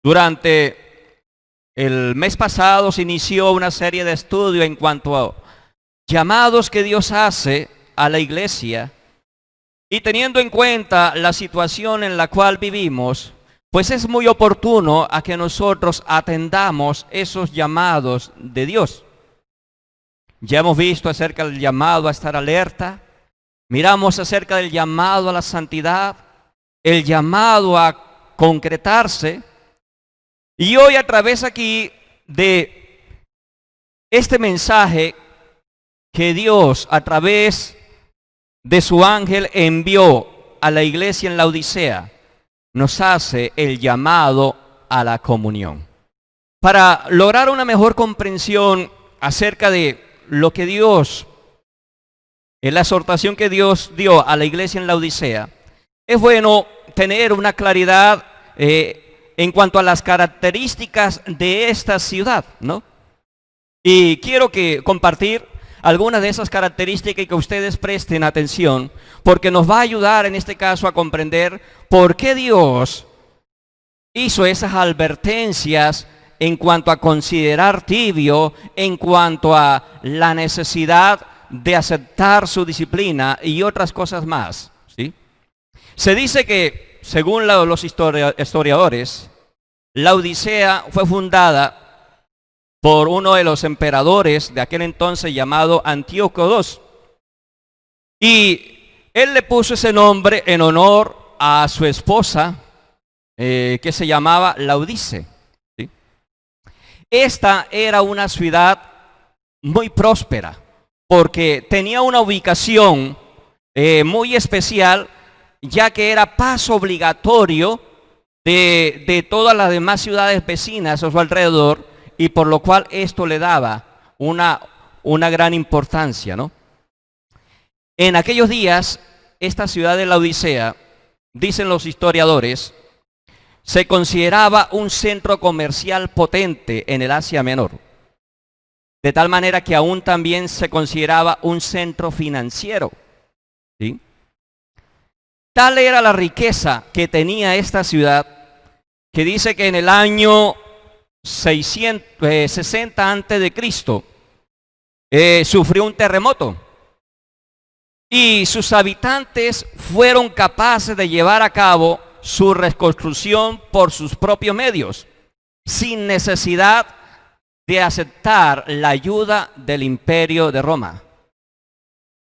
Durante el mes pasado se inició una serie de estudios en cuanto a llamados que Dios hace a la iglesia, y teniendo en cuenta la situación en la cual vivimos, pues es muy oportuno a que nosotros atendamos esos llamados de Dios. Ya hemos visto acerca del llamado a estar alerta, miramos acerca del llamado a la santidad, el llamado a concretarse. Y hoy, a través aquí de este mensaje que Dios a través de su ángel envió a la iglesia en Laodicea, nos hace el llamado a la comunión. Para lograr una mejor comprensión acerca de lo que Dios, en la exhortación que Dios dio a la iglesia en Laodicea, es bueno tener una claridad en cuanto a las características de esta ciudad, ¿no? Y quiero compartir algunas de esas características y que ustedes presten atención, porque nos va a ayudar en este caso a comprender por qué Dios hizo esas advertencias en cuanto a considerar tibio, en cuanto a la necesidad de aceptar su disciplina y otras cosas más, ¿sí? Se dice que, según los historiadores, la Odisea fue fundada por uno de los emperadores de aquel entonces llamado Antíoco II. Y él le puso ese nombre en honor a su esposa, que se llamaba Laodice, ¿sí? Esta era una ciudad muy próspera, porque tenía una ubicación muy especial, ya que era paso obligatorio de todas las demás ciudades vecinas a su alrededor, y por lo cual esto le daba una gran importancia, ¿no? En aquellos días, esta ciudad de Laodicea, dicen los historiadores, se consideraba un centro comercial potente en el Asia Menor, de tal manera que aún también se consideraba un centro financiero, ¿sí? Tal era la riqueza que tenía esta ciudad, que dice que en el año 60 antes de Cristo sufrió un terremoto, y sus habitantes fueron capaces de llevar a cabo su reconstrucción por sus propios medios, sin necesidad de aceptar la ayuda del imperio de Roma.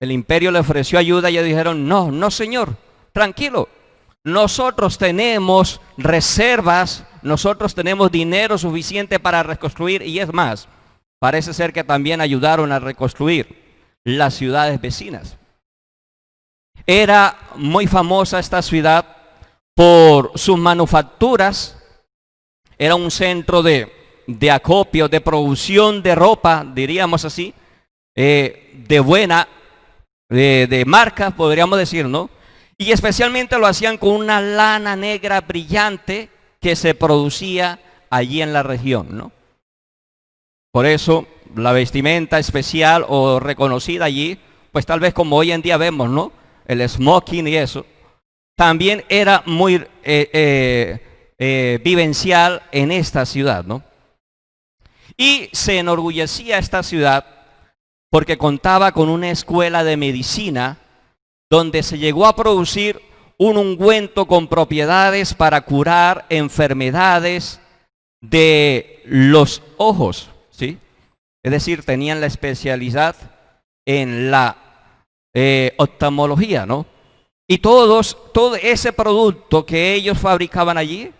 El imperio le ofreció ayuda y ellos dijeron: no, no señor, tranquilo, nosotros tenemos reservas, nosotros tenemos dinero suficiente para reconstruir, y es más, parece ser que también ayudaron a reconstruir las ciudades vecinas. Era muy famosa esta ciudad por sus manufacturas, era un centro de acopio, de producción de ropa, diríamos así, de buena, de marca, podríamos decir, ¿no? Y especialmente lo hacían con una lana negra brillante que se producía allí en la región, ¿no? Por eso la vestimenta especial o reconocida allí, pues tal vez como hoy en día vemos, ¿no? El smoking y eso, también era muy vivencial en esta ciudad, ¿no? Y se enorgullecía esta ciudad porque contaba con una escuela de medicina donde se llegó a producir un ungüento con propiedades para curar enfermedades de los ojos, ¿sí? Es decir, tenían la especialidad en la oftalmología, ¿no? Y todo ese producto que ellos fabricaban allí,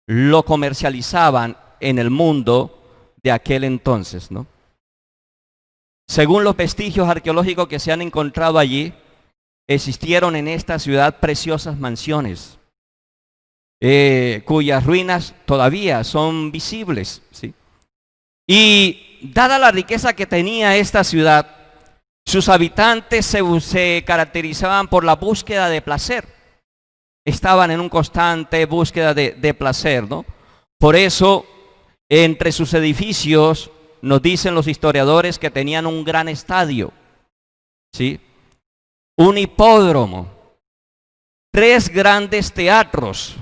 lo comercializaban en el mundo de aquel entonces, ¿no? Según los vestigios arqueológicos que se han encontrado allí, existieron en esta ciudad preciosas mansiones, cuyas ruinas todavía son visibles, ¿sí? Y dada la riqueza que tenía esta ciudad, sus habitantes se caracterizaban por la búsqueda de placer. Estaban en una constante búsqueda de placer, ¿no? Por eso, entre sus edificios, nos dicen los historiadores que tenían un gran estadio, ¿sí? Un hipódromo, 3 grandes teatros,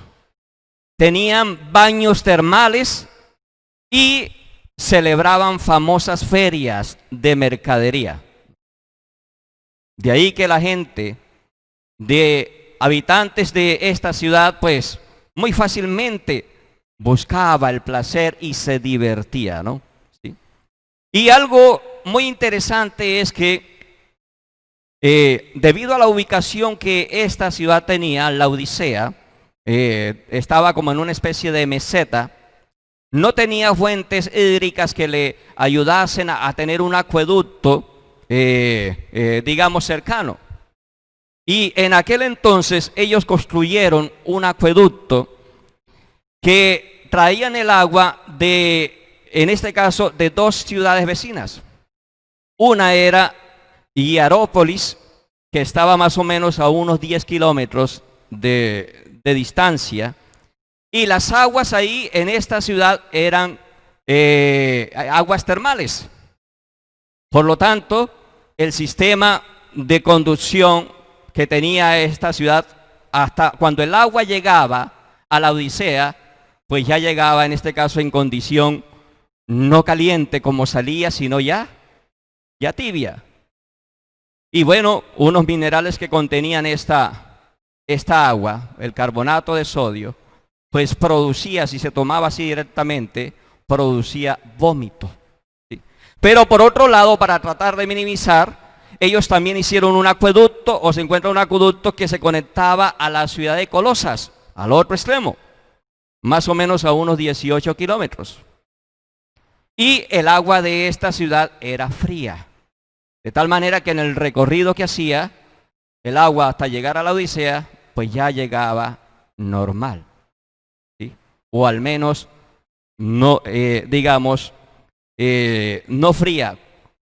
tenían baños termales y celebraban famosas ferias de mercadería. De ahí que la gente de habitantes de esta ciudad, pues muy fácilmente buscaba el placer y se divertía, ¿no? ¿Sí? Y algo muy interesante es que debido a la ubicación que esta ciudad tenía, la Odisea, estaba como en una especie de meseta, no tenía fuentes hídricas que le ayudasen a tener un acueducto, digamos, cercano. Y en aquel entonces ellos construyeron un acueducto que traían el agua en este caso, de dos ciudades vecinas. Una era Hierápolis, que estaba más o menos a unos 10 kilómetros de distancia, y las aguas ahí en esta ciudad eran aguas termales. Por lo tanto, el sistema de conducción que tenía esta ciudad, hasta cuando el agua llegaba a la Odisea, pues ya llegaba en este caso en condición no caliente como salía, sino ya tibia. Y bueno, unos minerales que contenían esta agua, el carbonato de sodio, pues producía, si se tomaba así directamente, producía vómito. ¿Sí? Pero por otro lado, para tratar de minimizar, ellos también hicieron un acueducto, o se encuentra un acueducto que se conectaba a la ciudad de Colosas, al otro extremo, más o menos a unos 18 kilómetros. Y el agua de esta ciudad era fría, de tal manera que en el recorrido que hacía, el agua hasta llegar a la Odisea, pues ya llegaba normal, ¿sí? O al menos no, digamos, no fría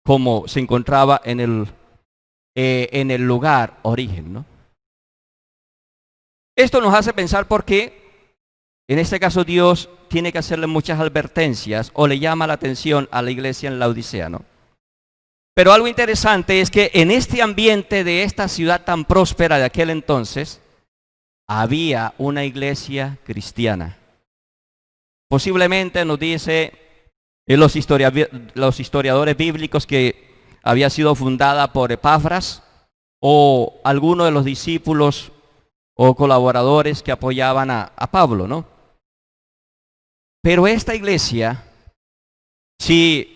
como se encontraba en el lugar origen, ¿no? Esto nos hace pensar por qué en este caso Dios tiene que hacerle muchas advertencias o le llama la atención a la iglesia en la Odisea, ¿no? Pero algo interesante es que en este ambiente de esta ciudad tan próspera de aquel entonces, había una iglesia cristiana. Posiblemente nos dice los historiadores bíblicos que había sido fundada por Epafras o alguno de los discípulos o colaboradores que apoyaban a Pablo, ¿no? Pero esta iglesia, si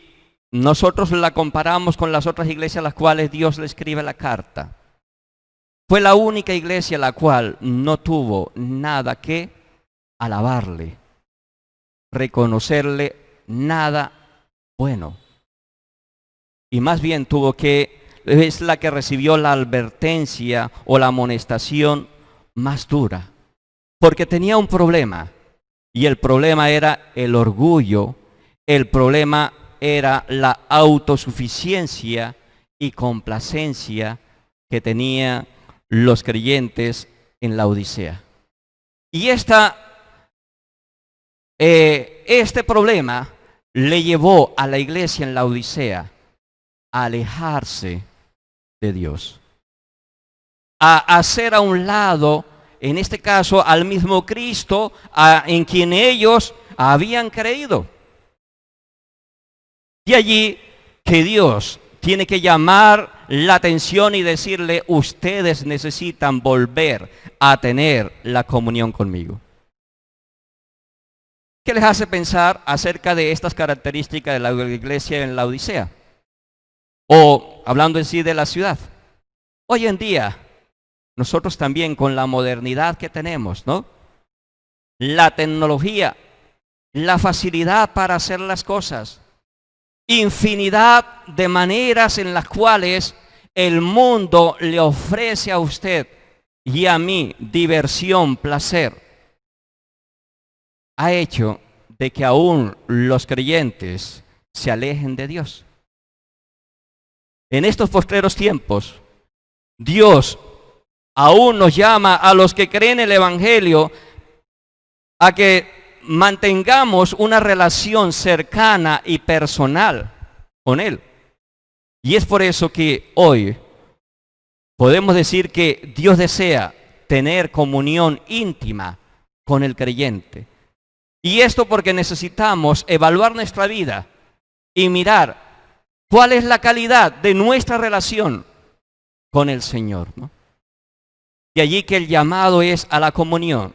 nosotros la comparamos con las otras iglesias a las cuales Dios le escribe la carta, fue la única iglesia la cual no tuvo nada que alabarle, reconocerle nada bueno. Y más bien es la que recibió la advertencia o la amonestación más dura, porque tenía un problema, y el problema era el orgullo, el problema era la autosuficiencia y complacencia que tenían los creyentes en la Odisea. Y este problema le llevó a la iglesia en la Odisea a alejarse de Dios, a hacer a un lado, en este caso, al mismo Cristo en quien ellos habían creído. De allí que Dios tiene que llamar la atención y decirle: ustedes necesitan volver a tener la comunión conmigo. ¿Qué les hace pensar acerca de estas características de la iglesia en la Odisea? O hablando en sí de la ciudad. Hoy en día, nosotros también con la modernidad que tenemos, ¿no? La tecnología, la facilidad para hacer las cosas, infinidad de maneras en las cuales el mundo le ofrece a usted y a mí diversión, placer, ha hecho de que aún los creyentes se alejen de Dios. En estos postreros tiempos, Dios aún nos llama a los que creen el Evangelio a que mantengamos una relación cercana y personal con Él. Y es por eso que hoy podemos decir que Dios desea tener comunión íntima con el creyente. Y esto porque necesitamos evaluar nuestra vida y mirar cuál es la calidad de nuestra relación con el Señor, ¿no? De allí que el llamado es a la comunión.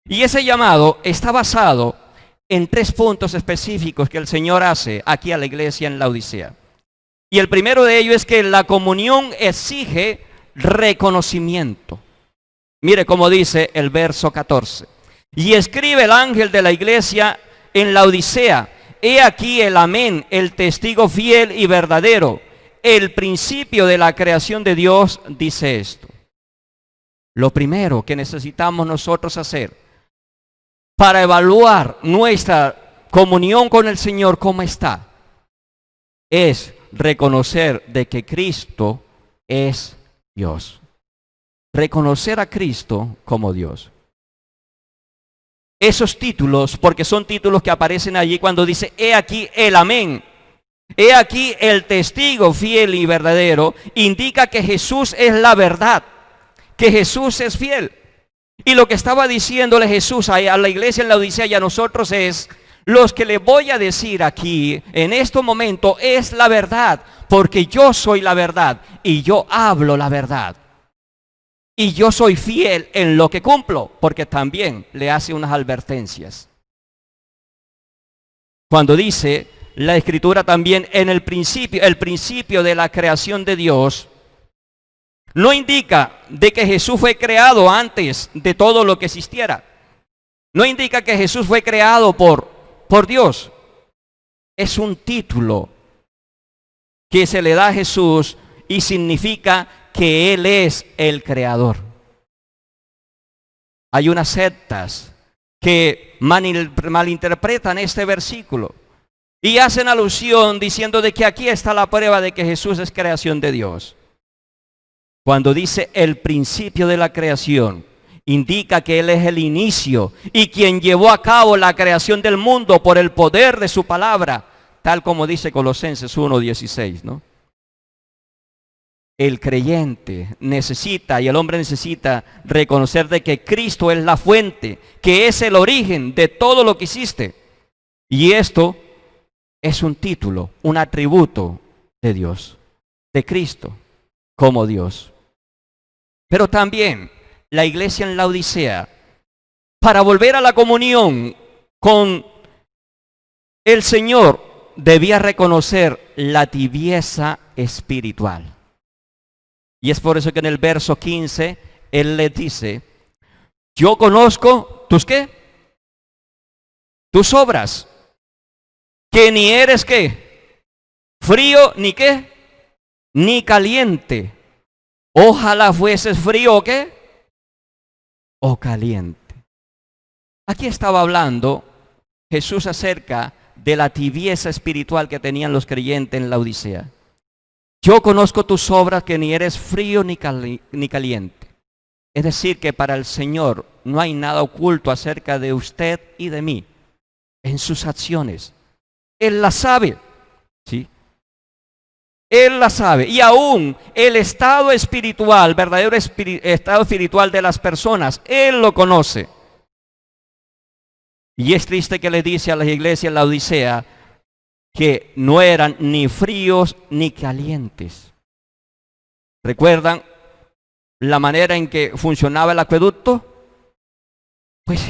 Y ese llamado está basado en 3 puntos específicos que el Señor hace aquí a la iglesia en Laodicea. Y el primero de ellos es que la comunión exige reconocimiento. Mire cómo dice el verso 14. Y escribe el ángel de la iglesia en Laodicea: he aquí el amén, el testigo fiel y verdadero, el principio de la creación de Dios, dice esto. Lo primero que necesitamos nosotros hacer para evaluar nuestra comunión con el Señor, cómo está, es reconocer de que Cristo es Dios. Reconocer a Cristo como Dios. Esos títulos, porque son títulos que aparecen allí cuando dice: he aquí el amén, he aquí el testigo fiel y verdadero, indica que Jesús es la verdad, que Jesús es fiel. Y lo que estaba diciéndole Jesús a la iglesia en Laodicea y a nosotros es: los que le voy a decir aquí en este momento es la verdad, porque yo soy la verdad y yo hablo la verdad. Y yo soy fiel en lo que cumplo, porque también le hace unas advertencias. Cuando dice la Escritura también en el principio de la creación de Dios, no indica de que Jesús fue creado antes de todo lo que existiera. No indica que Jesús fue creado por Dios. Es un título que se le da a Jesús y significa que Él es el creador. Hay unas sectas que malinterpretan este versículo y hacen alusión diciendo de que aquí está la prueba de que Jesús es creación de Dios. Cuando dice el principio de la creación, indica que Él es el inicio y quien llevó a cabo la creación del mundo por el poder de su palabra, tal como dice Colosenses 1:16, ¿no? El creyente necesita y el hombre necesita reconocer de que Cristo es la fuente, que es el origen de todo lo que existe. Y esto es un título, un atributo de Dios, de Cristo como Dios. Pero también la iglesia en Laodicea, para volver a la comunión con el Señor, debía reconocer la tibieza espiritual. Y es por eso que en el verso 15, Él le dice: yo conozco tus ¿qué? Tus obras, que ni eres ¿qué? Frío ni ¿qué? Ni caliente. Ojalá fueses frío o ¿qué? O caliente. Aquí estaba hablando Jesús acerca de la tibieza espiritual que tenían los creyentes en Laodicea. Yo conozco tus obras, que ni eres frío ni caliente. Es decir, que para el Señor no hay nada oculto acerca de usted y de mí en sus acciones. Él la sabe, ¿sí? Él la sabe. Y aún el estado espiritual, verdadero estado espiritual de las personas, Él lo conoce. Y es triste que le dice a la iglesia en Laodicea que no eran ni fríos ni calientes. ¿Recuerdan la manera en que funcionaba el acueducto? Pues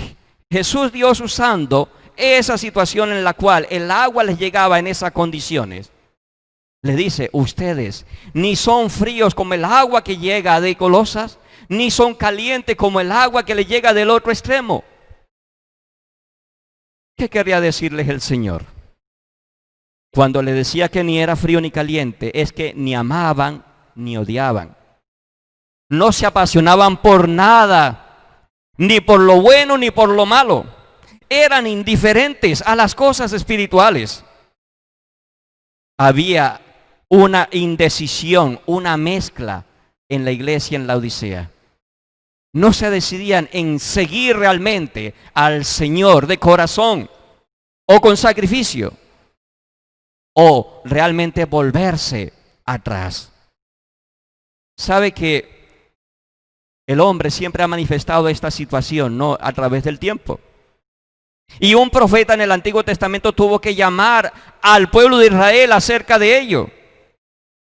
Jesús, Dios, usando esa situación en la cual el agua les llegaba en esas condiciones, le dice: ustedes ni son fríos como el agua que llega de Colosas, ni son calientes como el agua que le llega del otro extremo. ¿Qué quería decirles el Señor? Cuando le decía que ni era frío ni caliente, es que ni amaban ni odiaban. No se apasionaban por nada, ni por lo bueno ni por lo malo. Eran indiferentes a las cosas espirituales. Había una indecisión, una mezcla en la iglesia en Laodicea. No se decidían en seguir realmente al Señor de corazón o con sacrificio, o realmente volverse atrás. ¿Sabe que el hombre siempre ha manifestado esta situación, ¿no? A través del tiempo. Y un profeta en el Antiguo Testamento tuvo que llamar al pueblo de Israel acerca de ello.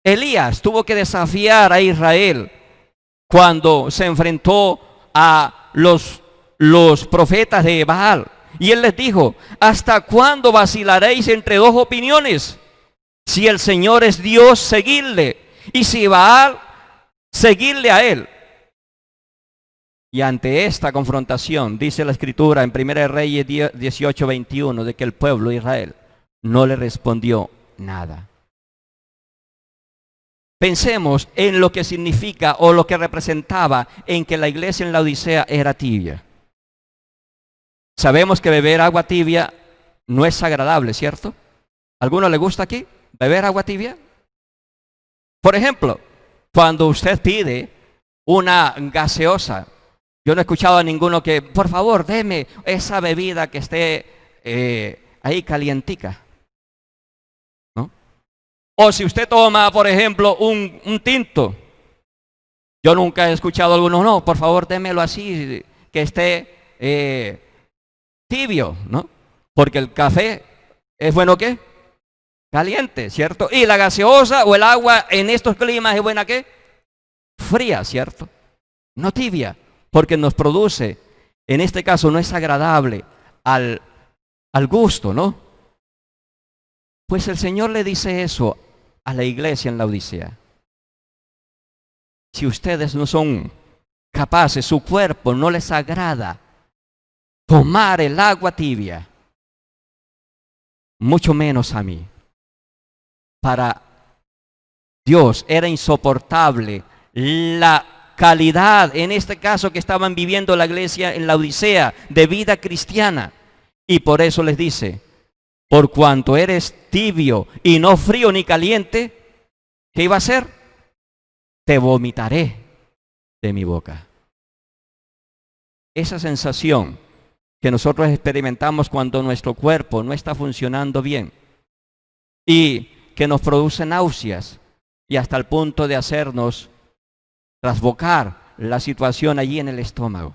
Elías tuvo que desafiar a Israel cuando se enfrentó a los profetas de Baal. Y él les dijo: ¿hasta cuándo vacilaréis entre dos opiniones? Si el Señor es Dios, seguidle, y si Baal, seguidle a él. Y ante esta confrontación, dice la Escritura en 1 Reyes 18:21, de que el pueblo de Israel no le respondió nada. Pensemos en lo que significa o lo que representaba en que la iglesia en la Odisea era tibia. Sabemos que beber agua tibia no es agradable, ¿cierto? ¿A alguno le gusta aquí beber agua tibia? Por ejemplo, cuando usted pide una gaseosa, yo no he escuchado a ninguno que, por favor, deme esa bebida que esté ahí calientica, ¿no? O si usted toma, por ejemplo, un tinto, yo nunca he escuchado a algunos: no, por favor, démelo así, que esté tibio, ¿no? Porque el café es bueno, ¿qué? Caliente, ¿cierto? Y la gaseosa o el agua en estos climas es buena, ¿qué? Fría, ¿cierto? No tibia, porque nos produce, en este caso no es agradable al gusto, ¿no? Pues el Señor le dice eso a la iglesia en la Odisea. Si ustedes no son capaces, su cuerpo no les agrada tomar el agua tibia, mucho menos a mí. Para Dios era insoportable la calidad, en este caso que estaban viviendo la iglesia en la Odisea, de vida cristiana. Y por eso les dice: por cuanto eres tibio y no frío ni caliente, ¿qué iba a hacer? Te vomitaré de mi boca. Esa sensación que nosotros experimentamos cuando nuestro cuerpo no está funcionando bien y que nos produce náuseas y hasta el punto de hacernos trasbocar la situación allí en el estómago.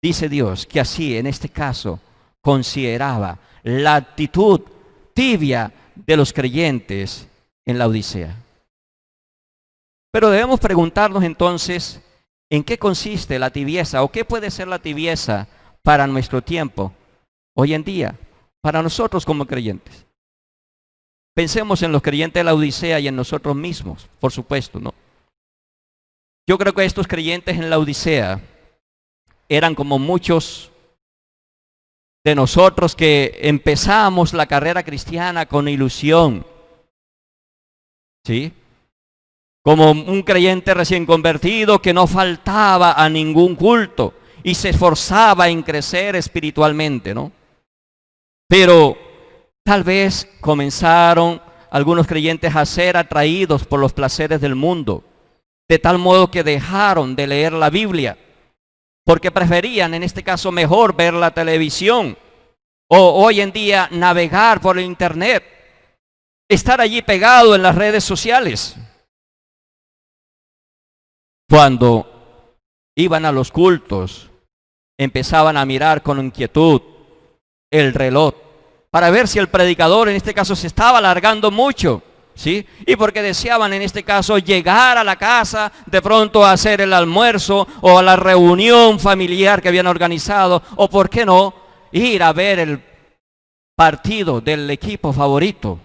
Dice Dios que así, en este caso, consideraba la actitud tibia de los creyentes en la Odisea. Pero debemos preguntarnos entonces, ¿en qué consiste la tibieza o qué puede ser la tibieza para nuestro tiempo, hoy en día, para nosotros como creyentes? Pensemos en los creyentes de la Odisea y en nosotros mismos, por supuesto, ¿no? Yo creo que estos creyentes en la Odisea eran como muchos de nosotros que empezamos la carrera cristiana con ilusión, ¿sí? Como un creyente recién convertido que no faltaba a ningún culto y se esforzaba en crecer espiritualmente, ¿no? Pero tal vez comenzaron algunos creyentes a ser atraídos por los placeres del mundo, de tal modo que dejaron de leer la Biblia, porque preferían, en este caso, mejor ver la televisión, o hoy en día navegar por el internet, estar allí pegado en las redes sociales. Cuando iban a los cultos, empezaban a mirar con inquietud el reloj para ver si el predicador en este caso se estaba alargando mucho, ¿sí? Y porque deseaban en este caso llegar a la casa, de pronto a hacer el almuerzo o a la reunión familiar que habían organizado, o por qué no, ir a ver el partido del equipo favorito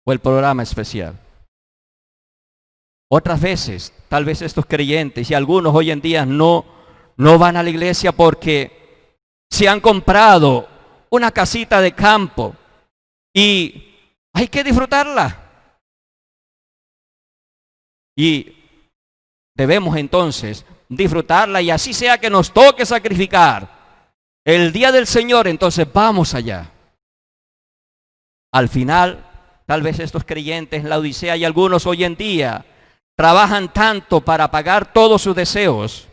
o el programa especial. Otras veces, tal vez estos creyentes y algunos hoy en día no van a la iglesia porque se han comprado una casita de campo y hay que disfrutarla. Y debemos entonces disfrutarla, y así sea que nos toque sacrificar el día del Señor, entonces vamos allá. Al final, tal vez estos creyentes en la Odisea y algunos hoy en día trabajan tanto para pagar todos sus deseos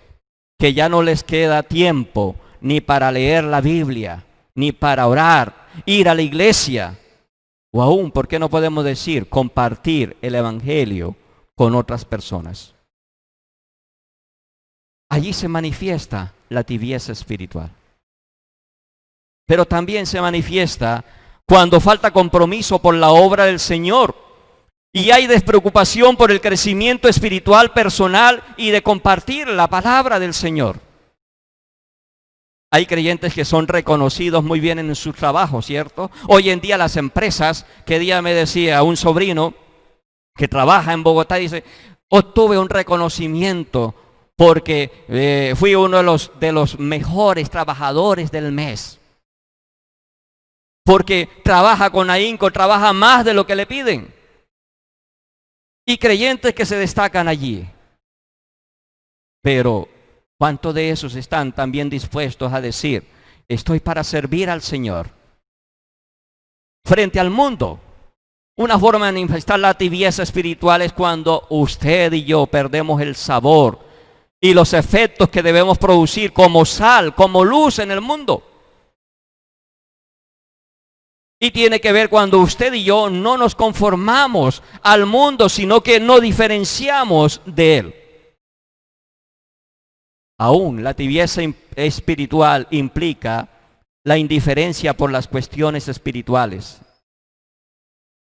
que ya no les queda tiempo ni para leer la Biblia, ni para orar, ir a la iglesia, o aún, ¿por qué no podemos decir, compartir el evangelio con otras personas? allí se manifiesta la tibieza espiritual. Pero también se manifiesta cuando falta compromiso por la obra del Señor y hay despreocupación por el crecimiento espiritual personal y de compartir la palabra del Señor. Hay creyentes que son reconocidos muy bien en su trabajo, ¿cierto? Hoy en día las empresas, que día me decía un sobrino que trabaja en Bogotá, dice, obtuve un reconocimiento porque fui uno de los mejores trabajadores del mes. Porque trabaja con ahínco, trabaja más de lo que le piden. Y creyentes que se destacan allí. Pero ¿cuántos de esos están también dispuestos a decir, estoy para servir al Señor? Frente al mundo, una forma de manifestar la tibieza espiritual es cuando usted y yo perdemos el sabor y los efectos que debemos producir como sal, como luz en el mundo. Y tiene que ver cuando usted y yo no nos conformamos al mundo, sino que no diferenciamos de él. Aún la tibieza espiritual implica la indiferencia por las cuestiones espirituales.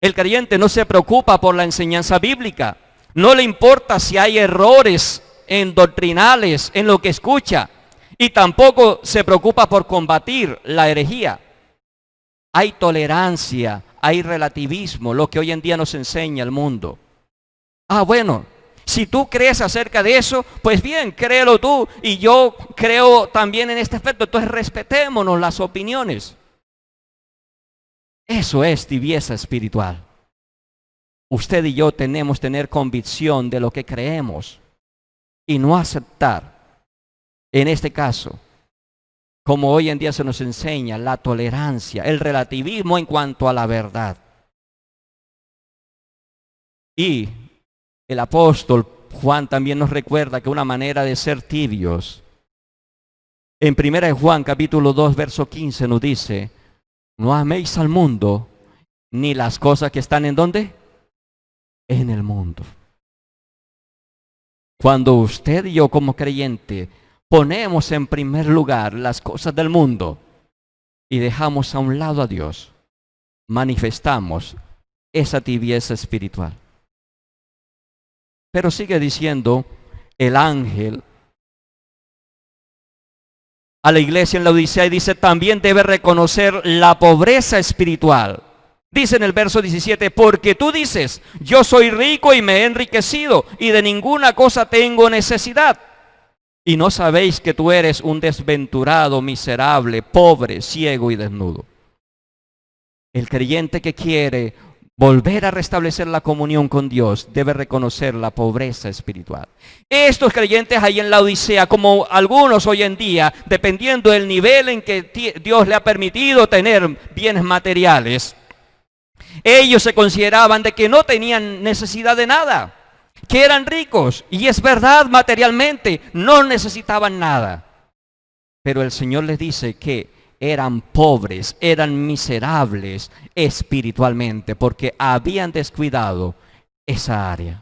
El creyente no se preocupa por la enseñanza bíblica. No le importa si hay errores doctrinales en lo que escucha. Y tampoco se preocupa por combatir la herejía. Hay tolerancia, hay relativismo, lo que hoy en día nos enseña el mundo. Bueno, si tú crees acerca de eso, pues bien, créelo tú y yo creo también en este aspecto. Entonces respetémonos las opiniones. Eso es tibieza espiritual. Usted y yo tenemos que tener convicción de lo que creemos y no aceptar, en este caso, como hoy en día se nos enseña, la tolerancia, el relativismo en cuanto a la verdad. Y el apóstol Juan también nos recuerda que una manera de ser tibios, en 1 Juan capítulo 2, verso 15 nos dice, no améis al mundo, ni las cosas que están ¿en dónde? En el mundo. Cuando usted y yo como creyente ponemos en primer lugar las cosas del mundo y dejamos a un lado a Dios, manifestamos esa tibieza espiritual. Pero sigue diciendo el ángel a la iglesia en la Odisea y dice, también debe reconocer la pobreza espiritual. Dice en el verso 17, porque tú dices, yo soy rico y me he enriquecido y de ninguna cosa tengo necesidad. Y no sabéis que tú eres un desventurado, miserable, pobre, ciego y desnudo. El creyente que quiere volver a restablecer la comunión con Dios debe reconocer la pobreza espiritual. Estos creyentes ahí en la Odisea, como algunos hoy en día, dependiendo del nivel en que Dios le ha permitido tener bienes materiales, ellos se consideraban de que no tenían necesidad de nada, que eran ricos, y es verdad, materialmente no necesitaban nada. Pero el Señor les dice que eran pobres, eran miserables espiritualmente, porque habían descuidado esa área.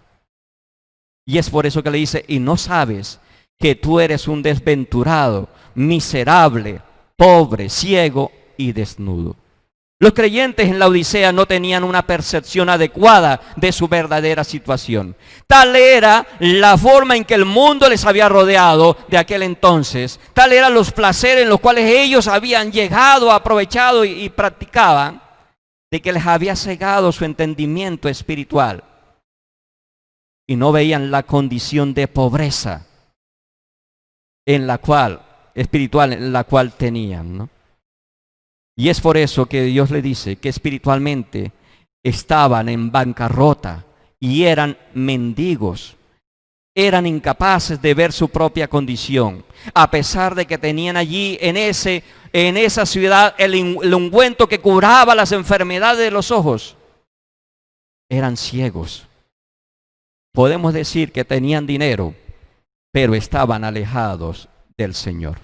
Y es por eso que le dice, y no sabes que tú eres un desventurado, miserable, pobre, ciego y desnudo. Los creyentes en la Odisea no tenían una percepción adecuada de su verdadera situación. Tal era la forma en que el mundo les había rodeado de aquel entonces. Tal eran los placeres en los cuales ellos habían llegado, aprovechado y practicaban, de que les había cegado su entendimiento espiritual. Y no veían la condición de pobreza espiritual en la cual tenían, ¿no? Y es por eso que Dios le dice que espiritualmente estaban en bancarrota y eran mendigos. Eran incapaces de ver su propia condición, a pesar de que tenían allí en esa ciudad el ungüento que curaba las enfermedades de los ojos. Eran ciegos. Podemos decir que tenían dinero, pero estaban alejados del Señor.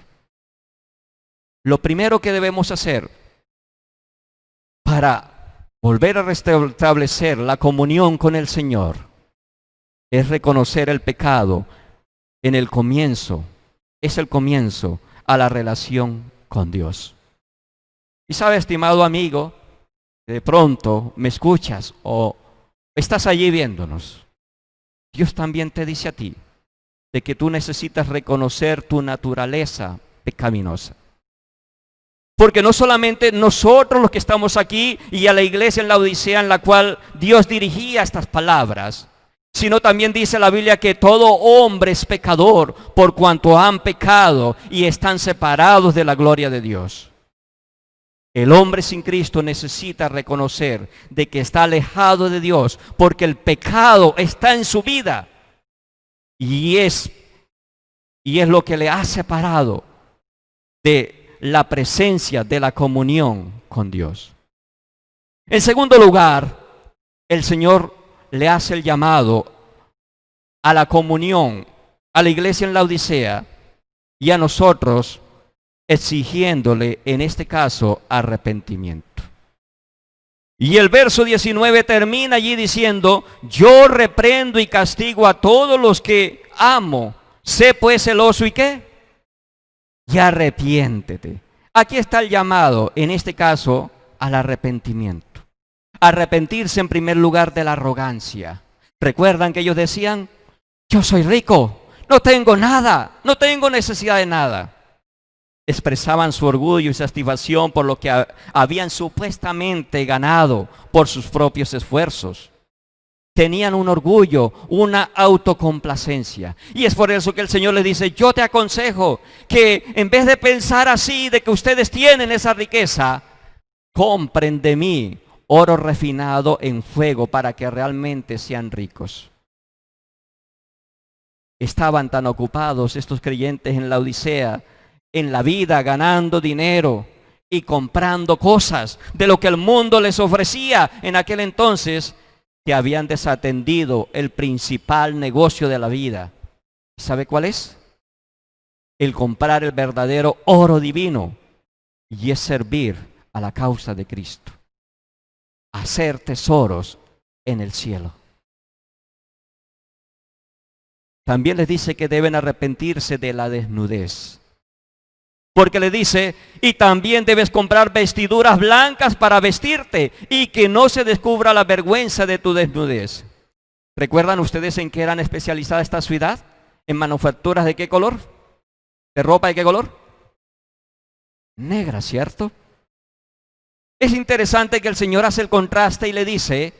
Lo primero que debemos hacer para volver a restablecer la comunión con el Señor es reconocer el pecado en el comienzo es el comienzo a la relación con Dios. Y sabe, estimado amigo, de pronto me escuchas o estás allí viéndonos. Dios también te dice a ti de que tú necesitas reconocer tu naturaleza pecaminosa. Porque no solamente nosotros los que estamos aquí y a la iglesia en la Odisea en la cual Dios dirigía estas palabras, sino también dice la Biblia que todo hombre es pecador por cuanto han pecado y están separados de la gloria de Dios. El hombre sin Cristo necesita reconocer de que está alejado de Dios porque el pecado está en su vida y es lo que le ha separado de la presencia de la comunión con Dios. En segundo lugar, el Señor le hace el llamado a la comunión, a la iglesia en la Odisea y a nosotros, exigiéndole en este caso arrepentimiento. Y el verso 19 termina allí diciendo: yo reprendo y castigo a todos los que amo, sé pues celoso y ¿qué? Y arrepiéntete. Aquí está el llamado, en este caso, al arrepentimiento. Arrepentirse en primer lugar de la arrogancia. ¿Recuerdan que ellos decían: yo soy rico, no tengo nada, no tengo necesidad de nada? Expresaban su orgullo y satisfacción por lo que habían supuestamente ganado por sus propios esfuerzos. Tenían un orgullo, una autocomplacencia. Y es por eso que el Señor les dice: yo te aconsejo que en vez de pensar así, de que ustedes tienen esa riqueza, compren de mí oro refinado en fuego para que realmente sean ricos. Estaban tan ocupados estos creyentes en la Odisea, en la vida, ganando dinero y comprando cosas de lo que el mundo les ofrecía en aquel entonces, que habían desatendido el principal negocio de la vida. ¿Sabe cuál es? El comprar el verdadero oro divino, y es servir a la causa de Cristo, hacer tesoros en el cielo. También les dice que deben arrepentirse de la desnudez. Porque le dice: y también debes comprar vestiduras blancas para vestirte y que no se descubra la vergüenza de tu desnudez. ¿Recuerdan ustedes en qué eran especializadas esta ciudad? ¿En manufacturas de qué color? ¿De ropa de qué color? Negra, ¿cierto? Es interesante que el Señor hace el contraste y le dice,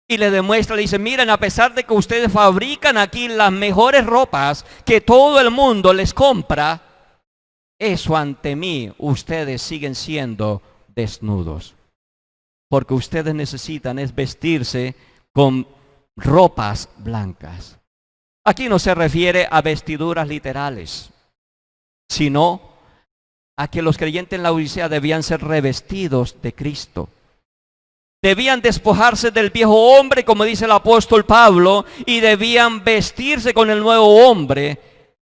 y le demuestra, le dice: miren, a pesar de que ustedes fabrican aquí las mejores ropas que todo el mundo les compra, eso ante mí ustedes siguen siendo desnudos. Porque ustedes necesitan es vestirse con ropas blancas. Aquí no se refiere a vestiduras literales, sino a que los creyentes en la Odisea debían ser revestidos de Cristo. Debían despojarse del viejo hombre, como dice el apóstol Pablo, y debían vestirse con el nuevo hombre,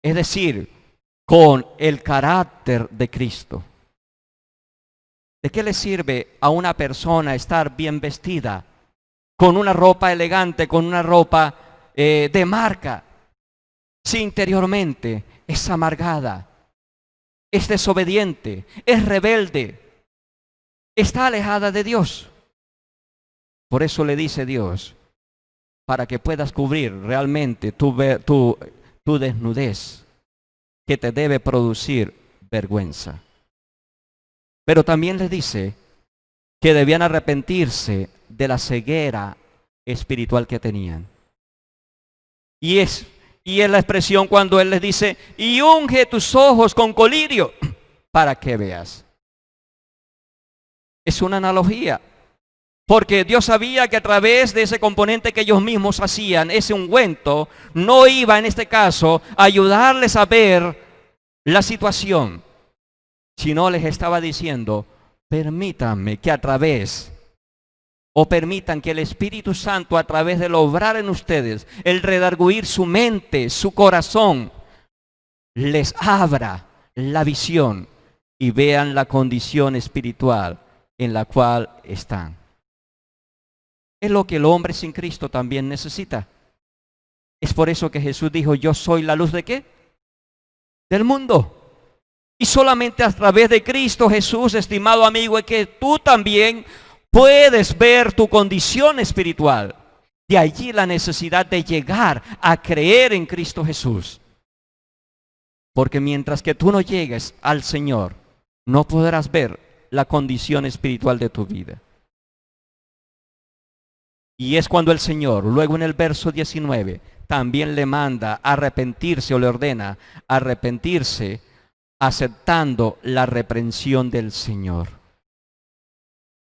es decir, con el carácter de Cristo. ¿De qué le sirve a una persona estar bien vestida, con una ropa elegante, con una ropa de marca, si interiormente es amargada, es desobediente, es rebelde, está alejada de Dios? Por eso le dice Dios, para que puedas cubrir realmente tu desnudez, que te debe producir vergüenza. Pero también le dice que debían arrepentirse de la ceguera espiritual que tenían. Y es la expresión cuando Él les dice: y unge tus ojos con colirio para que veas. Es una analogía, porque Dios sabía que a través de ese componente que ellos mismos hacían, ese ungüento, no iba en este caso a ayudarles a ver la situación, sino les estaba diciendo: permítanme que permitan que el Espíritu Santo, a través del obrar en ustedes, el redarguir su mente, su corazón, les abra la visión y vean la condición espiritual en la cual están. Es lo que el hombre sin Cristo también necesita. Es por eso que Jesús dijo: yo soy la luz de ¿qué? del mundo. Y solamente a través de Cristo Jesús, estimado amigo, es que tú también puedes ver tu condición espiritual. De allí la necesidad de llegar a creer en Cristo Jesús. Porque mientras que tú no llegues al Señor, no podrás ver la condición espiritual de tu vida. Y es cuando el Señor, luego en el verso 19, también le manda arrepentirse o le ordena arrepentirse, aceptando la reprensión del Señor.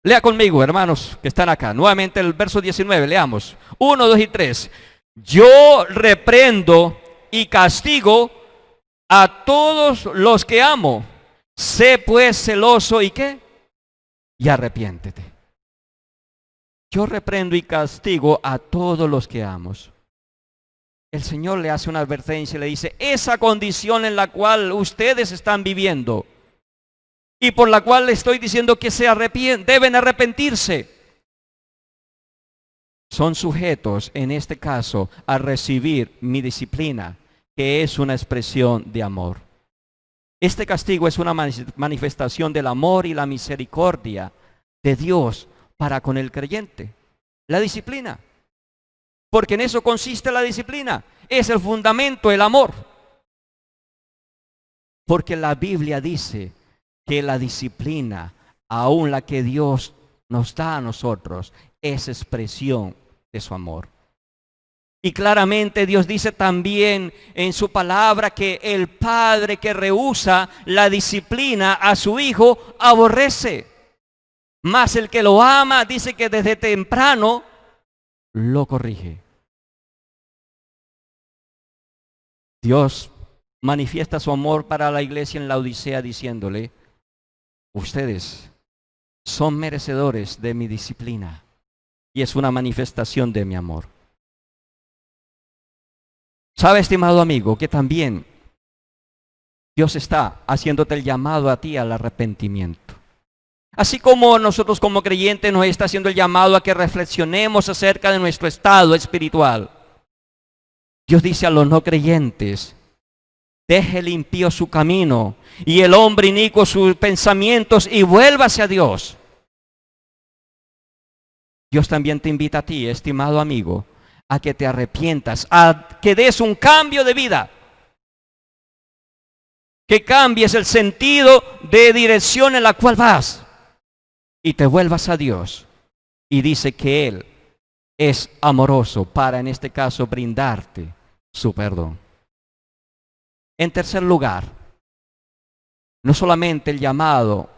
Lea conmigo, hermanos, que están acá. Nuevamente el verso 19, leamos. 1, 2 y 3. Yo reprendo y castigo a todos los que amo. Sé pues celoso y ¿qué? Y arrepiéntete. Yo reprendo y castigo a todos los que amo. El Señor le hace una advertencia y le dice, esa condición en la cual ustedes están viviendo y por la cual le estoy diciendo que deben arrepentirse, son sujetos en este caso a recibir mi disciplina, que es una expresión de amor. Este castigo es una manifestación del amor y la misericordia de Dios para con el creyente. La disciplina. Porque en eso consiste la disciplina. Es el fundamento, el amor. Porque la Biblia dice que la disciplina, aun la que Dios nos da a nosotros, es expresión de su amor. Y claramente Dios dice también en su palabra que el padre que rehúsa la disciplina a su hijo aborrece. Mas el que lo ama dice que desde temprano lo corrige. Dios manifiesta su amor para la iglesia en la Odisea diciéndole, ustedes son merecedores de mi disciplina y es una manifestación de mi amor. ¿Sabe, estimado amigo, que también Dios está haciéndote el llamado a ti al arrepentimiento? Así como nosotros como creyentes nos está haciendo el llamado a que reflexionemos acerca de nuestro estado espiritual. Dios dice a los no creyentes, deje el impío su camino y el hombre inicuo sus pensamientos y vuélvase a Dios. Dios también te invita a ti, estimado amigo, a que te arrepientas, a que des un cambio de vida. Que cambies el sentido de dirección en la cual vas y te vuelvas a Dios. Y dice que Él es amoroso para, en este caso, brindarte su perdón. En tercer lugar, no solamente el llamado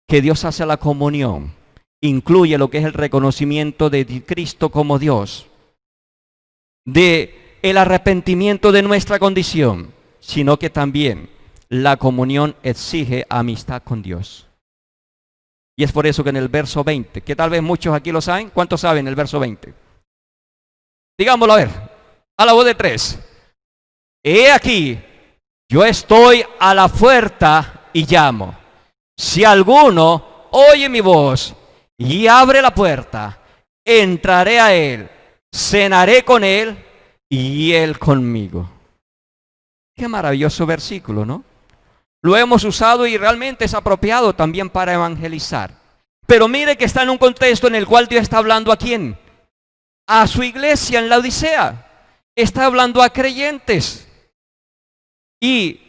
que Dios hace a la comunión, incluye lo que es el reconocimiento de Cristo como Dios, de el arrepentimiento de nuestra condición, sino que también la comunión exige amistad con Dios. Y es por eso que en el verso 20, que tal vez muchos aquí lo saben, ¿cuántos saben el verso 20? Digámoslo a ver, a la voz de 3. He aquí, yo estoy a la puerta y llamo. Si alguno oye mi voz y abre la puerta, entraré a él, cenaré con él y él conmigo. Qué maravilloso versículo, ¿no? Lo hemos usado y realmente es apropiado también para evangelizar. Pero mire que está en un contexto en el cual Dios está hablando ¿a quién? A su iglesia en la Odisea. Está hablando a creyentes. Y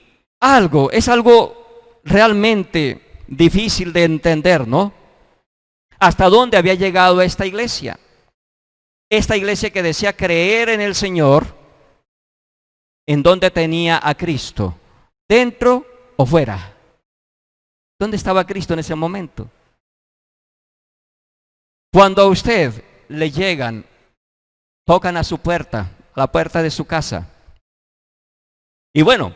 es algo realmente difícil de entender, ¿no? ¿Hasta dónde había llegado esta iglesia? Esta iglesia que decía creer en el Señor, ¿en dónde tenía a Cristo? ¿Dentro o fuera? ¿Dónde estaba Cristo en ese momento? Cuando a usted le llegan, tocan a su puerta, a la puerta de su casa. Y bueno,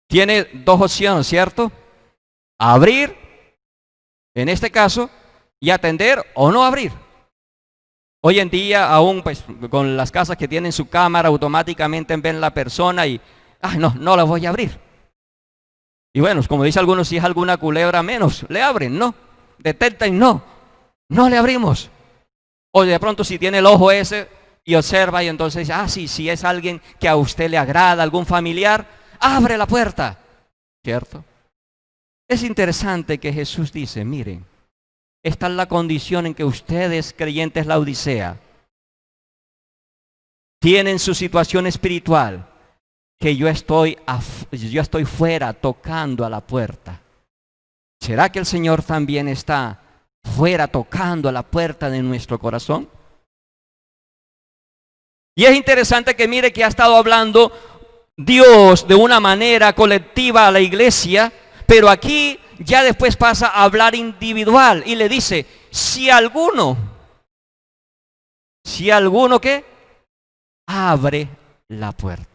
tiene dos opciones, ¿cierto? Abrir, en este caso, y atender o no abrir. Hoy en día, aún pues, con las casas que tienen su cámara, automáticamente ven la persona y, no la voy a abrir. Y bueno, como dice algunos, si es alguna culebra menos, le abren, no. Detectan, no le abrimos. O de pronto si tiene el ojo ese y observa y entonces dice, sí es alguien que a usted le agrada, algún familiar, abre la puerta, ¿cierto? Es interesante que Jesús dice, miren, esta es la condición en que ustedes, creyentes la Odisea, tienen su situación espiritual, que yo estoy fuera tocando a la puerta. ¿Será que el Señor también está fuera tocando a la puerta de nuestro corazón? Y es interesante que mire que ha estado hablando Dios de una manera colectiva a la iglesia, pero aquí ya después pasa a hablar individual y le dice, si alguno ¿qué? Abre la puerta.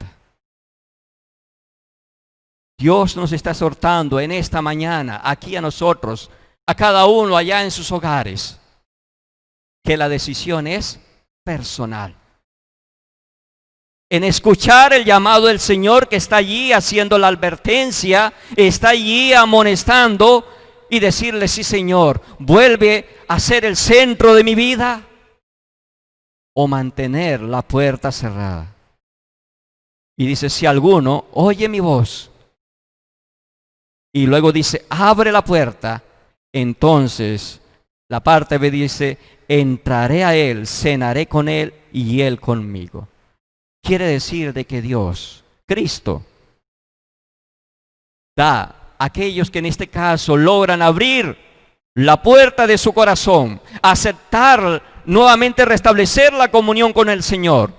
Dios nos está exhortando en esta mañana, aquí a nosotros, a cada uno allá en sus hogares, que la decisión es personal. En escuchar el llamado del Señor que está allí haciendo la advertencia, está allí amonestando y decirle, sí Señor, vuelve a ser el centro de mi vida, o mantener la puerta cerrada. Y dice, si alguno oye mi voz, y luego dice, abre la puerta, entonces la parte B dice, entraré a él, cenaré con él y él conmigo. Quiere decir de que Dios, Cristo, da a aquellos que en este caso logran abrir la puerta de su corazón, aceptar nuevamente, restablecer la comunión con el Señor.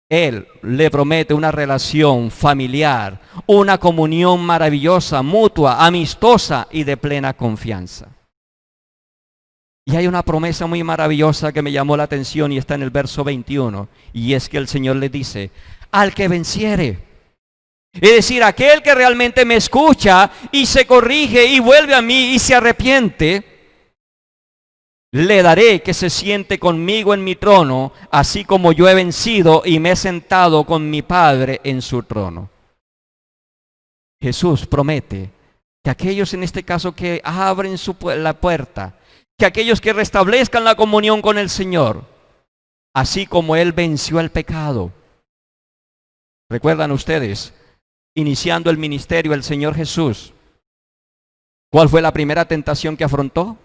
Él le promete una relación familiar, una comunión maravillosa, mutua, amistosa y de plena confianza. Y hay una promesa muy maravillosa que me llamó la atención y está en el verso 21. Y es que el Señor le dice, al que venciere, es decir, aquel que realmente me escucha y se corrige y vuelve a mí y se arrepiente, le daré que se siente conmigo en mi trono, así como yo he vencido y me he sentado con mi Padre en su trono. Jesús promete que aquellos en este caso que abren la puerta, que aquellos que restablezcan la comunión con el Señor, así como Él venció el pecado. ¿Recuerdan ustedes? Iniciando el ministerio el Señor Jesús, ¿cuál fue la primera tentación que afrontó?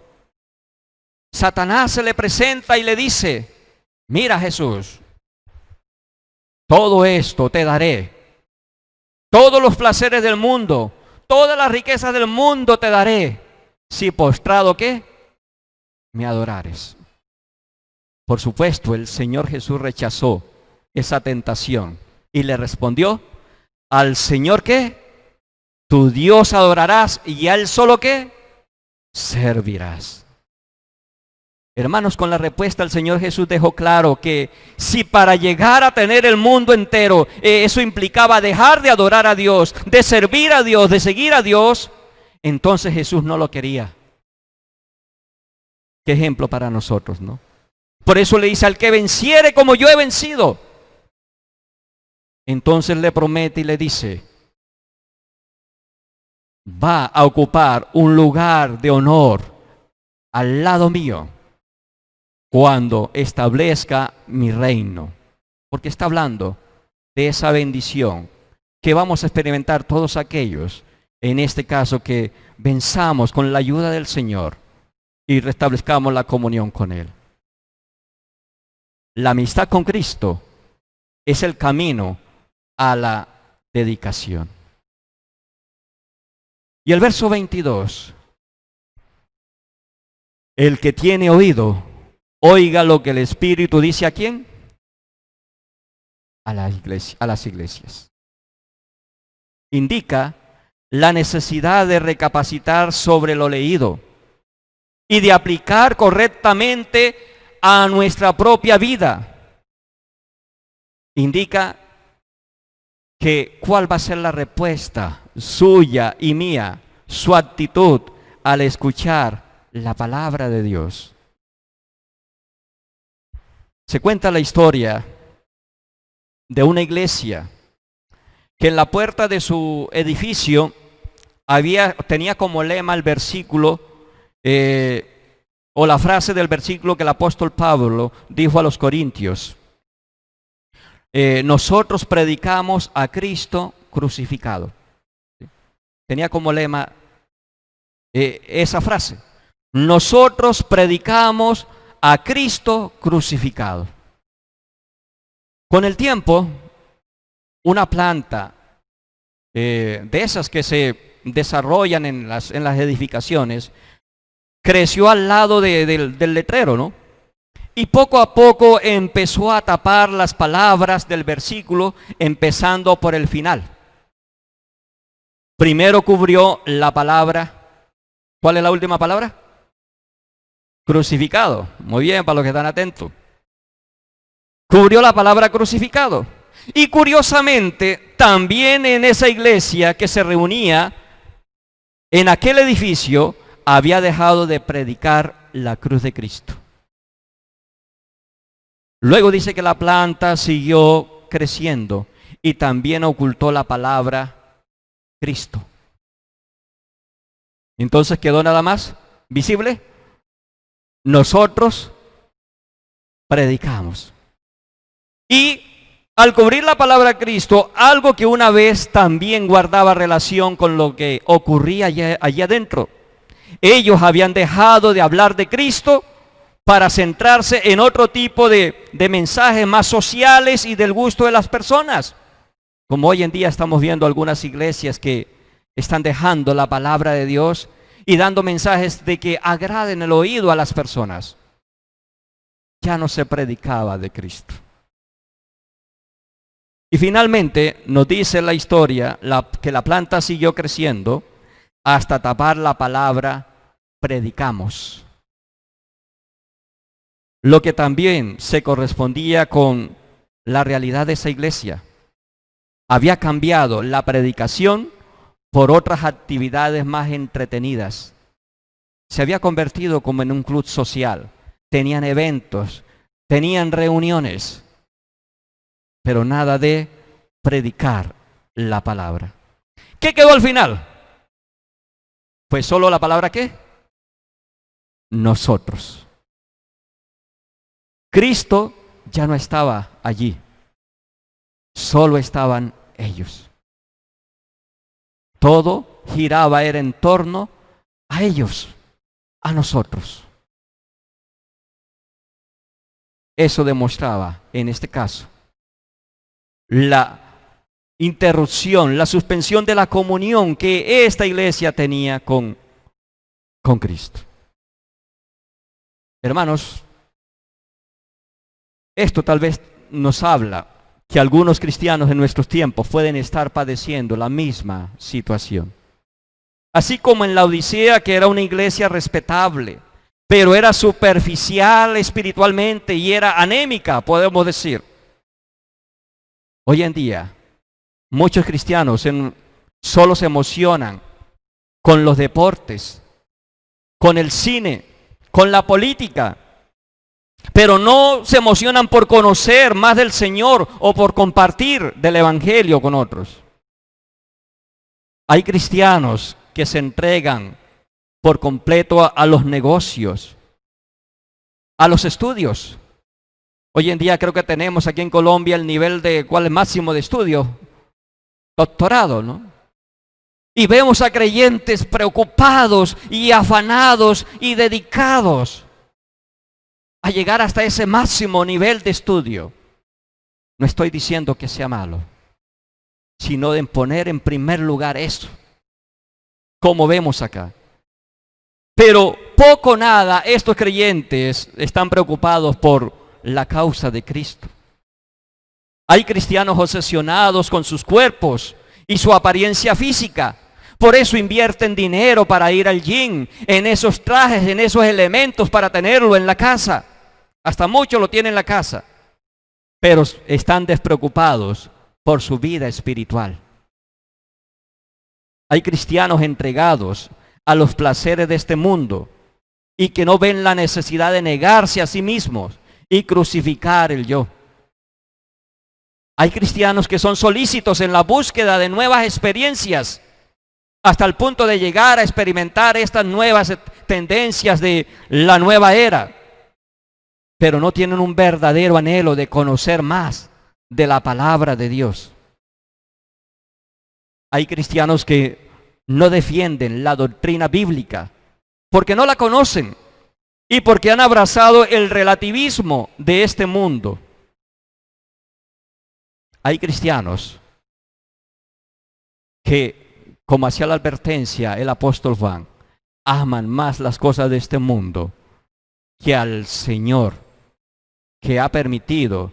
Satanás se le presenta y le dice, mira Jesús, todo esto te daré, todos los placeres del mundo, todas las riquezas del mundo te daré, si postrado ¿qué? Me adorares. Por supuesto, el Señor Jesús rechazó esa tentación y le respondió, al Señor ¿qué? Tu Dios adorarás y a Él solo ¿qué? Servirás. Hermanos, con la respuesta el Señor Jesús dejó claro que si para llegar a tener el mundo entero, eso implicaba dejar de adorar a Dios, de servir a Dios, de seguir a Dios, entonces Jesús no lo quería. Qué ejemplo para nosotros, ¿no? Por eso le dice, al que venciere como yo he vencido. Entonces le promete y le dice, va a ocupar un lugar de honor al lado mío cuando establezca mi reino. Porque está hablando de esa bendición que vamos a experimentar todos aquellos, en este caso que venzamos con la ayuda del Señor y restablezcamos la comunión con Él. La amistad con Cristo es el camino a la dedicación. Y el verso 22, el que tiene oído, oiga lo que el Espíritu dice ¿a quién? A las iglesias. Indica la necesidad de recapacitar sobre lo leído y de aplicar correctamente a nuestra propia vida. Indica que cuál va a ser la respuesta suya y mía, su actitud al escuchar la palabra de Dios. Se cuenta la historia de una iglesia que en la puerta de su edificio tenía como lema el versículo o la frase del versículo que el apóstol Pablo dijo a los corintios. Nosotros predicamos a Cristo crucificado. Tenía como lema esa frase: nosotros predicamos a Cristo crucificado. Con el tiempo, una planta de esas que se desarrollan en las edificaciones creció al lado del letrero, ¿no? Y poco a poco empezó a tapar las palabras del versículo, empezando por el final. Primero cubrió la palabra. ¿Cuál es la última palabra? Crucificado. Muy bien, para los que están atentos. Cubrió la palabra crucificado. Y curiosamente, también en esa iglesia que se reunía en aquel edificio, había dejado de predicar la cruz de Cristo. Luego dice que la planta siguió creciendo y también ocultó la palabra Cristo. Entonces quedó nada más visible: nosotros predicamos. Y al cubrir la palabra Cristo, algo que una vez también guardaba relación con lo que ocurría allá adentro. Ellos habían dejado de hablar de Cristo para centrarse en otro tipo de mensajes más sociales y del gusto de las personas. Como hoy en día estamos viendo algunas iglesias que están dejando la palabra de Dios y dando mensajes de que agraden el oído a las personas. Ya no se predicaba de Cristo. Y finalmente nos dice la historia que la planta siguió creciendo hasta tapar la palabra predicamos. Lo que también se correspondía con la realidad de esa iglesia. Había cambiado la predicación por otras actividades más entretenidas. Se había convertido como en un club social. Tenían eventos, tenían reuniones, pero nada de predicar la palabra. ¿Qué quedó al final? Pues solo la palabra ¿qué? Nosotros. Cristo ya no estaba allí, solo estaban ellos. Todo giraba, era en torno a ellos, a nosotros. Eso demostraba, en este caso, la interrupción, la suspensión de la comunión que esta iglesia tenía con Cristo. Hermanos, esto tal vez nos habla que algunos cristianos en nuestros tiempos pueden estar padeciendo la misma situación. Así como en la Odisea, que era una iglesia respetable, pero era superficial espiritualmente y era anémica, podemos decir. Hoy en día, muchos cristianos solo se emocionan con los deportes, con el cine, con la política, pero no se emocionan por conocer más del Señor o por compartir del Evangelio con otros. Hay cristianos que se entregan por completo a los negocios, a los estudios. Hoy en día creo que tenemos aquí en Colombia el nivel de ¿cuál es máximo de estudio? Doctorado, ¿no? Y vemos a creyentes preocupados y afanados y dedicados a llegar hasta ese máximo nivel de estudio. No estoy diciendo que sea malo, sino de poner en primer lugar eso, como vemos acá. Pero poco o nada estos creyentes están preocupados por la causa de Cristo. Hay cristianos obsesionados con sus cuerpos y su apariencia física. Por eso invierten dinero para ir al gym, en esos trajes, en esos elementos para tenerlo en la casa. Hasta muchos lo tienen en la casa, pero están despreocupados por su vida espiritual. Hay cristianos entregados a los placeres de este mundo y que no ven la necesidad de negarse a sí mismos y crucificar el yo. Hay cristianos que son solícitos en la búsqueda de nuevas experiencias, hasta el punto de llegar a experimentar estas nuevas tendencias de la nueva era, pero no tienen un verdadero anhelo de conocer más de la palabra de Dios. Hay cristianos que no defienden la doctrina bíblica porque no la conocen y porque han abrazado el relativismo de este mundo. Hay cristianos que, como hacía la advertencia el apóstol Juan, aman más las cosas de este mundo que al Señor, que ha permitido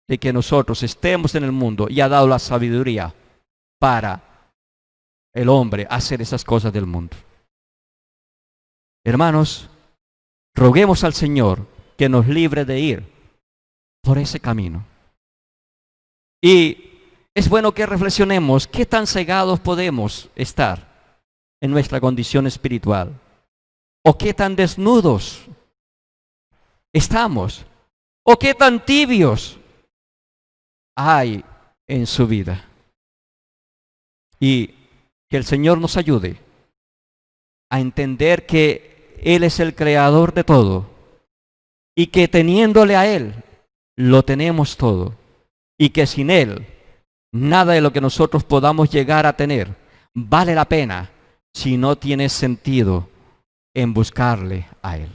de que nosotros estemos en el mundo y ha dado la sabiduría para el hombre hacer esas cosas del mundo. Hermanos, roguemos al Señor que nos libre de ir por ese camino. Y es bueno que reflexionemos qué tan cegados podemos estar en nuestra condición espiritual, o qué tan desnudos estamos, o qué tan tibios hay en su vida. Y que el Señor nos ayude a entender que Él es el creador de todo y que teniéndole a Él, lo tenemos todo, y que sin Él, nada de lo que nosotros podamos llegar a tener vale la pena si no tiene sentido en buscarle a Él.